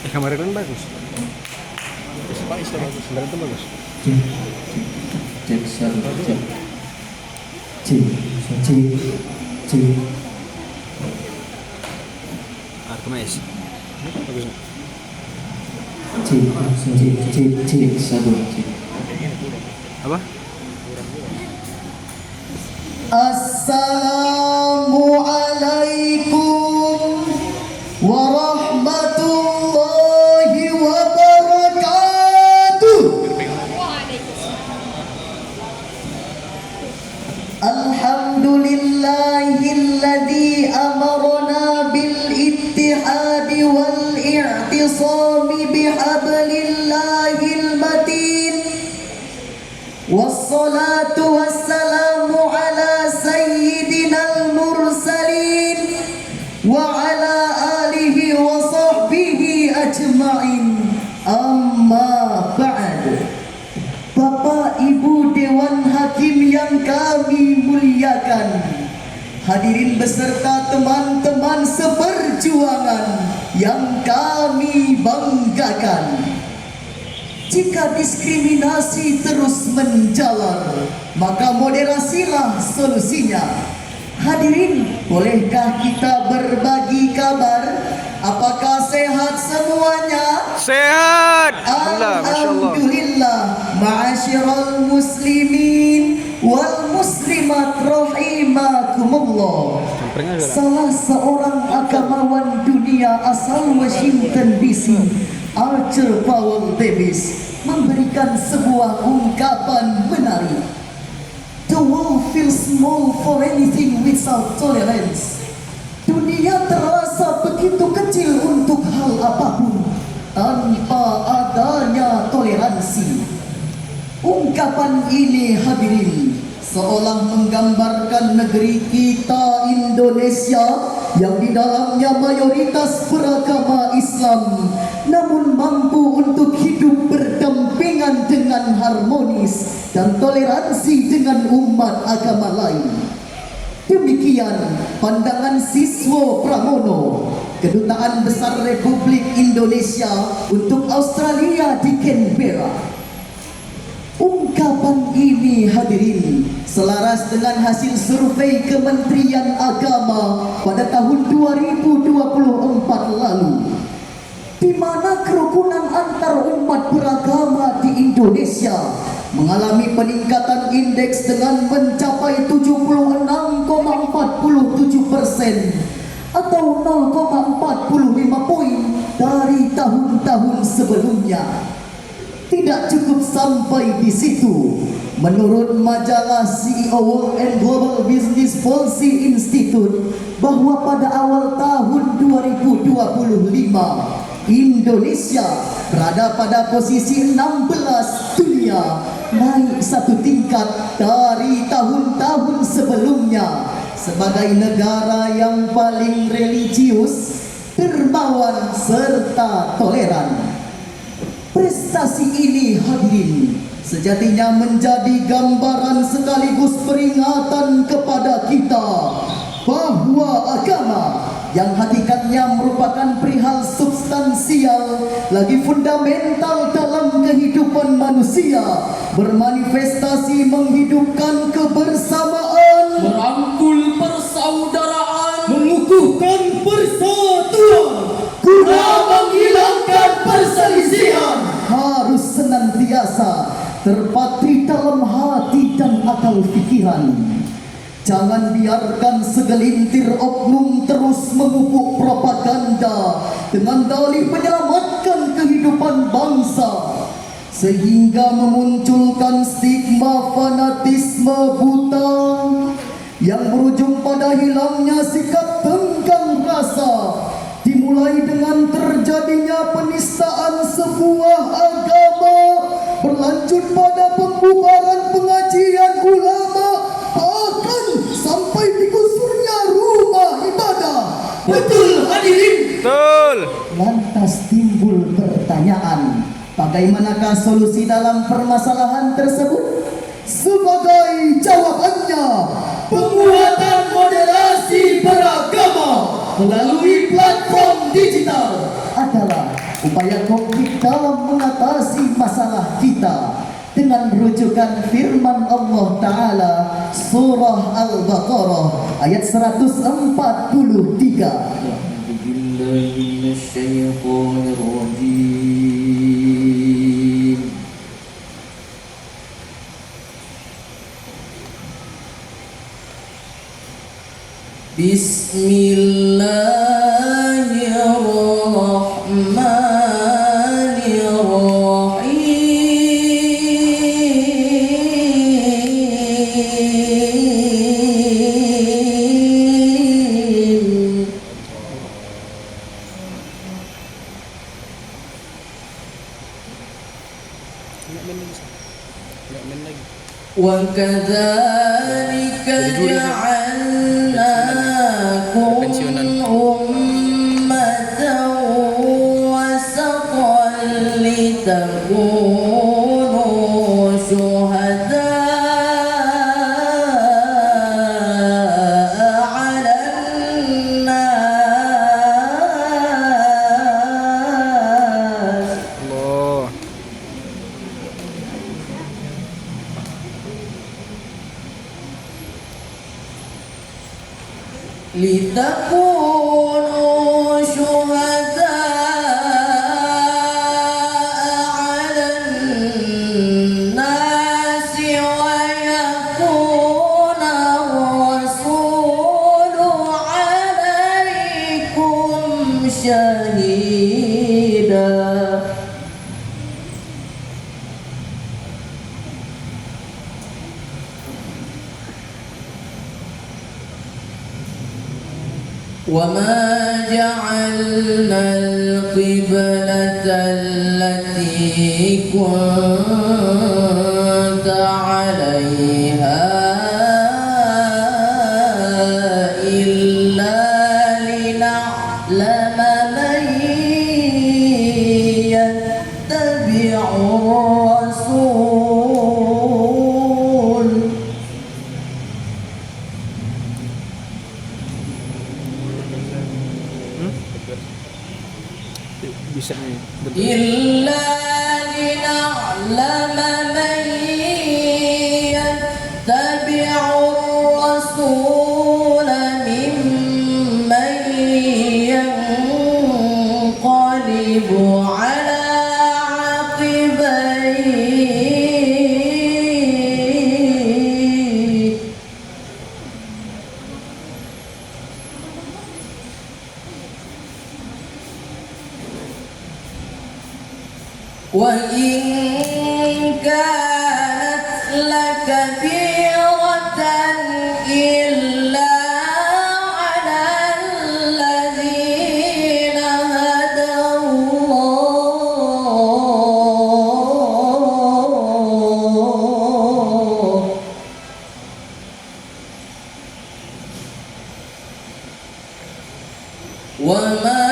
Kamera kan bagus. Space bagus, sebenarnya itu bagus. Cek satu cek. Cek. Artemis. Bagus. Cek satu cek. Apa? Assalamualaikum warahmatullahi wabarakatuh. Alhamdulillahilladzi amarna bil ittihadi wal i'tisami bihablillahil matin. Wassalatu wassalamu ala sayyidinal mursalin wa ala alihi wa sahbihi ajma'in. Amma ba'd. Bapak Ibu Dewan Hakim yang kami muliakan, hadirin beserta teman-teman seperjuangan yang kami banggakan. Jika diskriminasi terus menjalar, maka moderasilah solusinya. Hadirin, bolehkah kita berbagi kabar? Apakah sehat semuanya? Sehat. Alhamdulillah, Alhamdulillah. Ma'asyiral muslimin wal muslimat rahimakumullah. Salah seorang agamawan dunia asal Washington DC, Archer Powell Davis, memberikan sebuah ungkapan menarik. The world feels small for anything without tolerance. Dunia terasa begitu kecil untuk hal apapun tanpa adanya toleransi. Ungkapan ini, hadirin, seolah menggambarkan negeri kita Indonesia yang di dalamnya mayoritas beragama Islam, namun mampu untuk hidup berdampingan dengan harmonis dan toleransi dengan umat agama lain. Demikian pandangan Siswo Pramono, Kedutaan Besar Republik Indonesia untuk Australia di Canberra. Ungkapan ini, hadirin, selaras dengan hasil survei Kementerian Agama pada tahun 2024 lalu, di mana kerukunan antar umat beragama di Indonesia mengalami peningkatan indeks dengan mencapai 76,47% atau 0,45 poin dari tahun-tahun sebelumnya. Tidak cukup sampai di situ. Menurut majalah CEO World and Global Business Policy Institute, bahwa pada awal tahun 2025 Indonesia berada pada posisi 16 dunia, naik satu tingkat dari tahun-tahun sebelumnya sebagai negara yang paling religius, dermawan serta toleran. Prestasi ini, hadirin, sejatinya menjadi gambaran sekaligus peringatan kepada kita bahwa agama yang hakikatnya merupakan perihal substansial lagi fundamental dalam kehidupan manusia, bermanifestasi menghidupkan kebersamaan, Merangkul persaudaraan, mengukuhkan persatuan, guna menghilangkan perselisihan, harus senantiasa terpatri dalam hati dan akal pikiran. Jangan biarkan segelintir oknum terus memupuk propaganda dengan dalih menyelamatkan kehidupan bangsa, sehingga memunculkan stigma fanatisme buta yang berujung pada hilangnya sikap tenggang rasa, dimulai dengan terjadinya penistaan sebuah agama, berlanjut pada pembubaran pengajian ulama, bahkan sampai digusurnya rumah ibadah. Betul, hadirin? Betul. Lantas timbul pertanyaan, bagaimanakah solusi dalam permasalahan tersebut? Sebagai jawabannya, penguatan moderasi beragama melalui platform digital adalah upaya konkret dalam mengatasi masalah kita dengan rujukan firman Allah Ta'ala surah Al-Baqarah ayat 143. Bismillahirrahmanirrahim. Enggak main lagi. وكذلك جعلناكم أمة وسطا لتكونوا شهداء على الناس Allah. لتكونوا شهداء على الناس ويكون الرسول عليكم شهيدا وما جعلنا القبلة التي كنت عليها إلا لنعلم من يتبع الرسول Bisa nih. إلا لنعلم من يتبع الرسول ممن ينقلب على عقبيه وإن كانت لكبيرة إلا على الذين هدى الله وما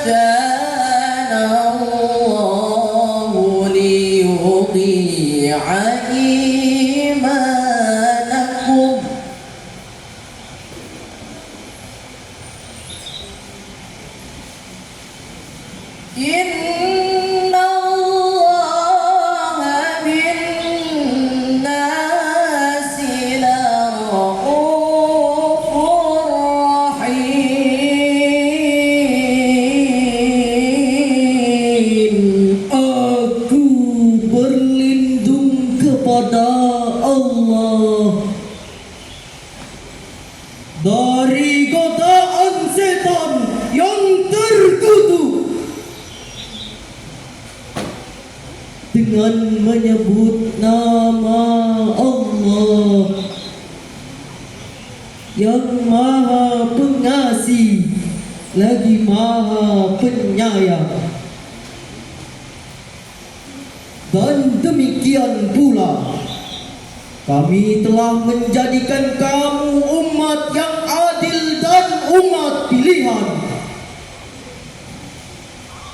كان الله ليضيع إيمانكم إن الله بالناس لرؤوف رحيم. Aku berlindung kepada Allah dari godaan setan yang terkutuk dengan menyebut nama Allah yang Maha Pengasih lagi Maha Penyayang. Dan demikian pula kami telah menjadikan kamu umat yang adil dan umat pilihan,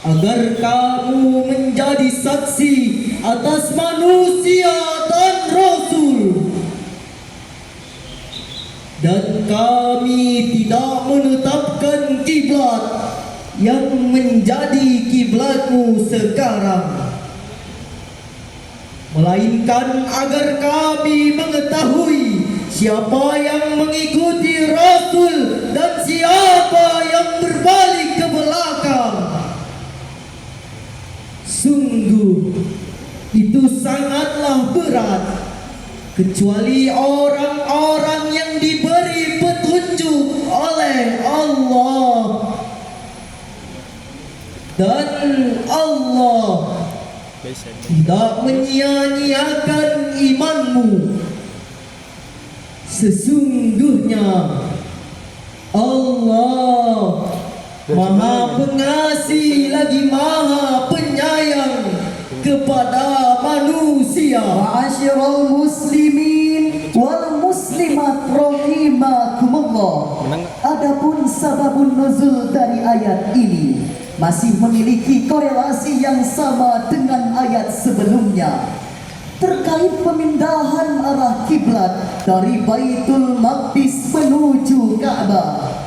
agar kamu menjadi saksi atas manusia dan Rasul. Dan kami tidak menetapkan kiblat yang menjadi kiblatmu sekarang, melainkan agar kami mengetahui siapa yang mengikuti Rasul dan siapa yang berbalik ke belakang. Sungguh itu sangatlah berat, kecuali orang-orang yang diberi petunjuk oleh Allah. Dan Allah tidak menyia-nyiakan imanmu. Sesungguhnya Allah Maha Pengasih lagi Maha Penyayang kepada manusia. Ma'asyiral muslimin wal muslimat rahimakumullah. Adapun sababun nuzul dari ayat ini masih memiliki korelasi yang sama dengan ayat sebelumnya terkait pemindahan arah kiblat dari Baitul Maqdis menuju Ka'bah.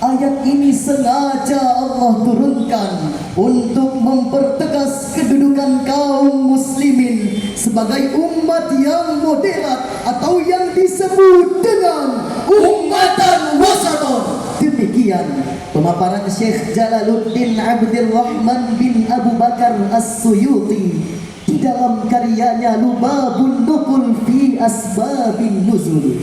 Ayat ini sengaja Allah turunkan untuk mempertegas kedudukan kaum muslimin sebagai umat yang moderat atau yang disebut dengan ummatan wasaton. Demikian pemaparan Syekh Jalaluddin Abdurrahman bin Abu Bakar As-Suyuti di dalam karyanya Lubabun Nukul fi Asbabin Nuzul.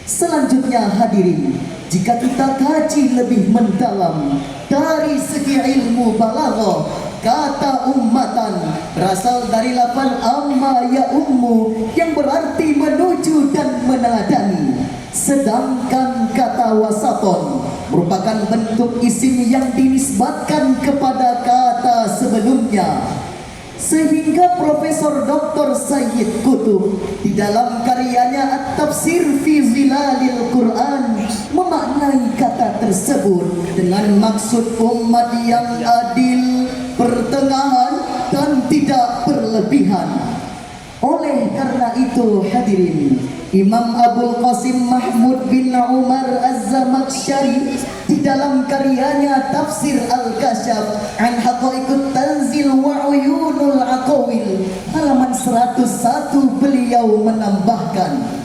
Selanjutnya hadirin, jika kita kaji lebih mendalam dari segi ilmu balaghah, kata ummatan berasal dari lafal amma ya ummu yang berarti menuju dan meneladani. Sedangkan kata wasaton merupakan bentuk isim yang dinisbatkan kepada kata sebelumnya. Sehingga Profesor Dr. Sayyid Qutb di dalam karyanya At-Tafsir fi Zilalil Quran memaknai kata tersebut dengan maksud umat yang adil, pertengahan dan tidak berlebihan. Oleh karena itu hadirin, Imam Abul Qasim Mahmud bin Umar Az-Zamakhsyari di dalam karyanya Tafsir Al-Kasyaf an Haqaiqut Tanzil wa Uyunul Aqawil halaman 101 beliau menambahkan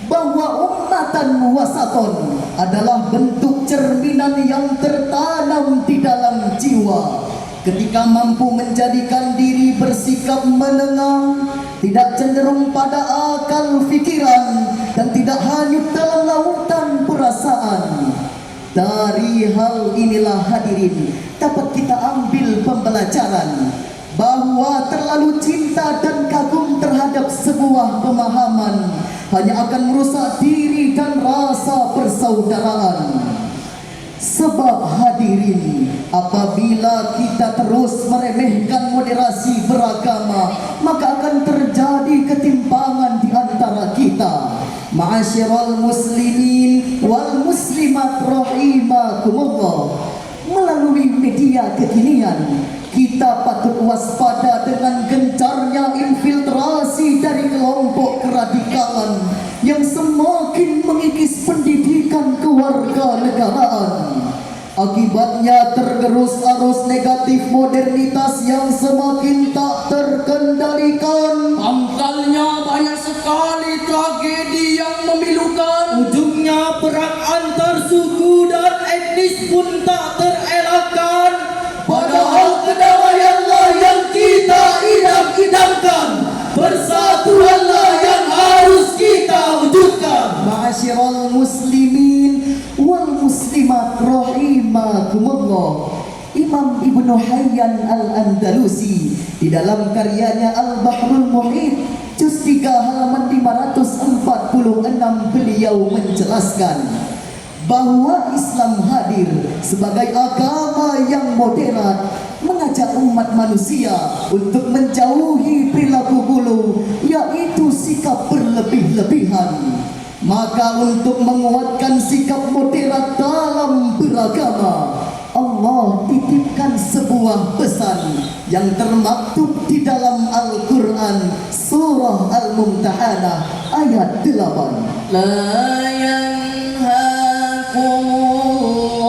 bahwa ummatan wasaton adalah bentuk cerminan yang tertanam di dalam jiwa. Ketika mampu menjadikan diri bersikap menengah, tidak cenderung pada akal fikiran, dan tidak hanyut dalam lautan perasaan. Dari hal inilah hadirin dapat kita ambil pembelajaran bahwa terlalu cinta dan kagum terhadap sebuah pemahaman hanya akan merusak diri dan rasa persaudaraan. Sebab hadirin, apabila kita terus meremehkan moderasi beragama, maka akan terjadi ketimpangan di antara kita. Ma'asyiral muslimin wal muslimat rahimakumullah. Melalui media kekinian, kita patut waspada dengan gencarnya infiltrasi dari kelompok keradikalan yang semakin mengikis pendidikan kewarganegaraan. Akibatnya tergerus arus negatif modernitas yang semakin tak terkendalikan. Pangkalnya banyak sekali tragedi yang memilukan. Ujungnya perang antar suku dan etnis pun tak terelakkan. Padahal kedamaianlah yang kita idam-idamkan, persatuanlah yang harus kita wujudkan. Ma'asyiral muslimin wal muslimat rahimakumullah. Imam Ibnu Hayyan Al-Andalusi di dalam karyanya Al-Bahrul Muhit juz 3 halaman 546 beliau menjelaskan bahwa Islam hadir sebagai agama yang moderat, mengajak umat manusia untuk menjauhi perilaku hulu, yaitu sikap berlebih-lebihan. Maka untuk menguatkan sikap moderat dalam beragama, Allah titipkan sebuah pesan yang termaktub di dalam Al-Quran surah Al-Mumtahanah ayat 8. La yanhakumullahu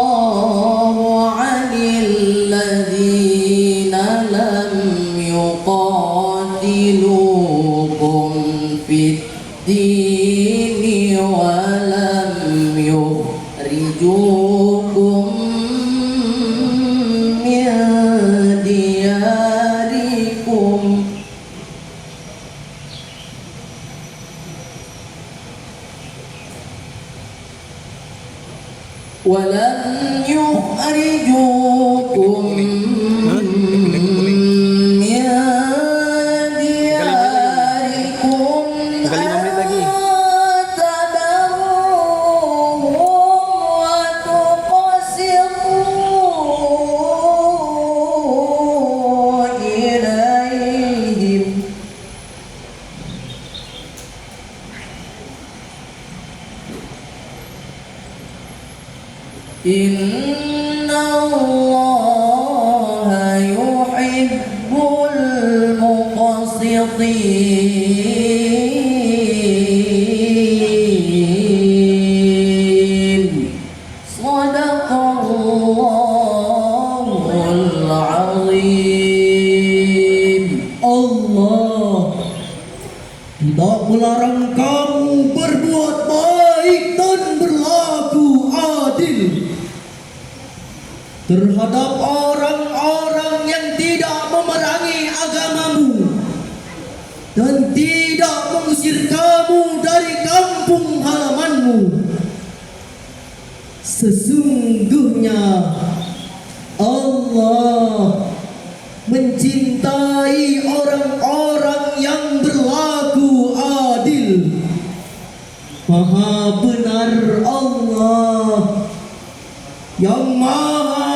ولن يخرجوكم من دياركم تبروهم وتقسطوا إليهم إن الله يحب المقسطين صدق الله العظيم. Allah tidak melarang kamu berbuat baik dan berlaku adil terhadap orang-orang yang tidak memerangi agamamu dan tidak mengusir kamu dari kampung halamanmu. Sesungguhnya Allah mencintai orang-orang yang berlaku adil. Maha benar Allah yang maha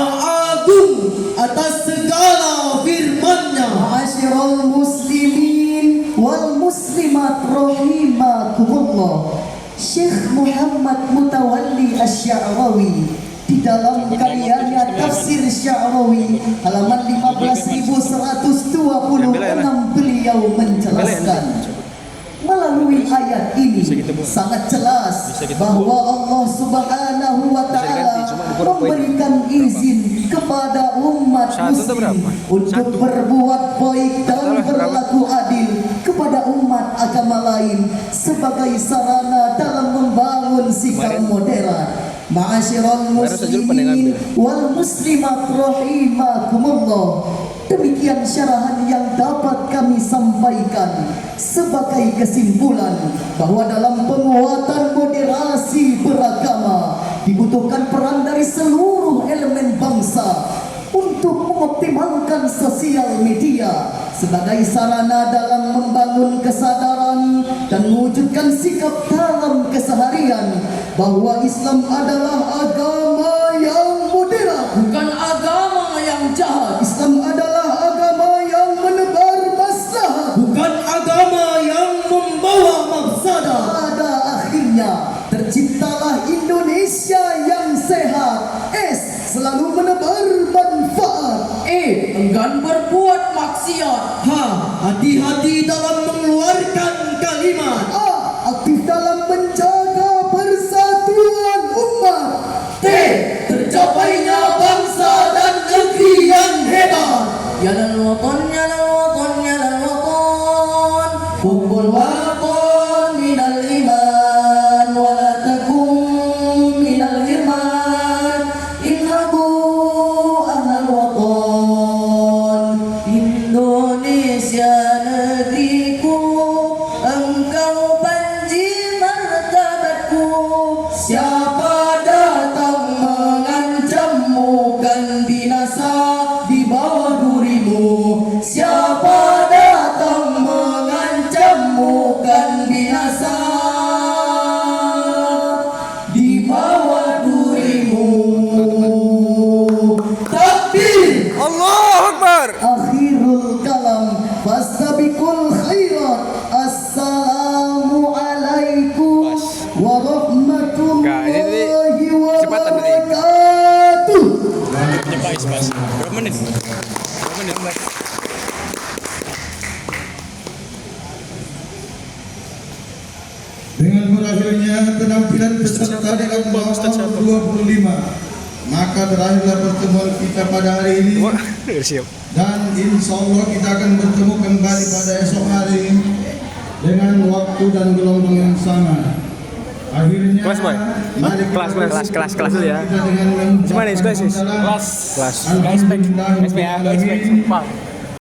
agung atas segala firman-Nya. Ma'asyiral muslimin wal muslimat rahimakumullah. Syekh Muhammad Mutawalli Asy-Sya'rawi di dalam karyanya Tafsir Sya'rawi halaman 15126 beliau menjelaskan melalui ayat ini sangat jelas bahwa Allah Subhanahu wa taala memberikan izin kepada umat muslim untuk berbuat baik dan berlaku adil kepada umat agama lain sebagai sarana dalam membangun sikap modern. Ma'asyiral muslimin wal muslimat rahimakumullah. Demikian syarahan yang dapat kami sampaikan sebagai kesimpulan bahwa dalam penguatan moderasi beragama dibutuhkan peran dari seluruh elemen bangsa untuk mengoptimalkan sosial media sebagai sarana dalam membangun kesadaran dan mewujudkan sikap dalam keseharian bahwa Islam adalah agama yang moderat, bukan agama yang jahat. Islam adalah agama yang menebar maslahat, bukan agama yang membawa mafsadah. Pada akhirnya terciptalah Indonesia yang sehat. S. Selalu menebar manfaat. Enggan berbuat maksiat. Hati-hati dalam mengeluarkan kalimat. A. Aktif dalam menjaga persatuan umat. T. Tercapainya bangsa dan negeri yang hebat. Ya lal watan, ya lal watan, ya lal watan. Hubbul watan minal iman wa la takum minal irman. Innahu ahlal watan. Indonesia negeriku, engkau panji martabatku. Siapa datang mengancammu kan binasa di bawah durimu. Siapa datang mengancammu kan binasa di bawah durimu. Takbir. Allahu Akbar. Akhirul kalam fastabiqul khairat. Assalamu alaikum warahmatullahi wabarakatuh. Berapa menit? Dengan berakhirnya penampilan peserta di Al-Baqarah 25, maka berakhirlah pertemuan kita pada hari ini. Siap. Dan insya Allah kita akan bertemu kembali pada esok hari dengan waktu dan gelombang yang sama. Akhirnya, Kelas, Boy. mari kita Kelas bersyukur dulu ya. kita dengan mengucapkan Gimana, kelas? hamdalah. Kelas. Alhamdulillah. SP ya, SP.